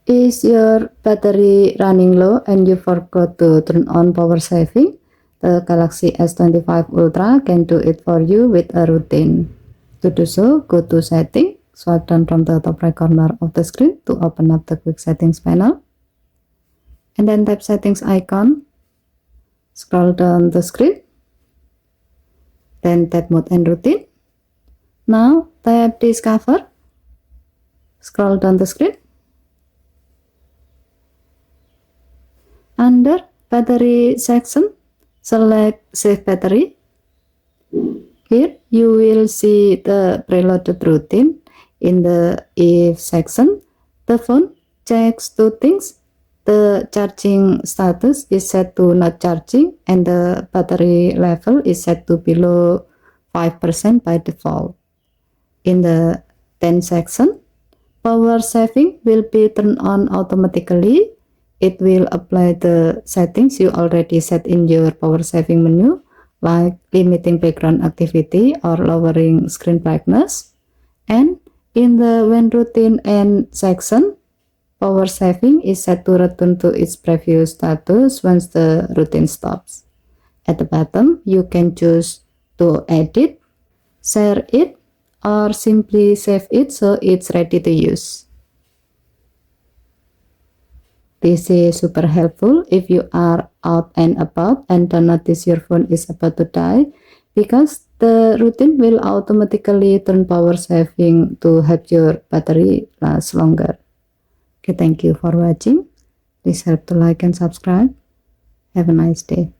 Is your battery running low and you forgot to turn on power saving? The Galaxy S25 Ultra can do it for you with a routine. To do so, go to Setting, swipe down from the top right corner of the screen to open up the Quick Settings panel, and then tap Settings icon, scroll down the screen, then tap Mode and Routine. Now tap Discover, scroll down the screen. Under Battery section, select Save Battery. Here you will see the preloaded routine. In the If section, the phone checks two things. The charging status is set to not charging and the battery level is set to below 5% by default. In the Then section, power saving will be turned on automatically. It will apply the settings you already set in your power saving menu, like limiting background activity or lowering screen brightness. And in the When Routine End section, power saving is set to return to its previous status once the routine stops. At the bottom, you can choose to edit, share it, or simply save it so it's ready to use. This is super helpful if you are out and about and don't notice your phone is about to die, because the routine will automatically turn power saving to help your battery last longer. Okay, thank you for watching. Please help to like and subscribe. Have a nice day.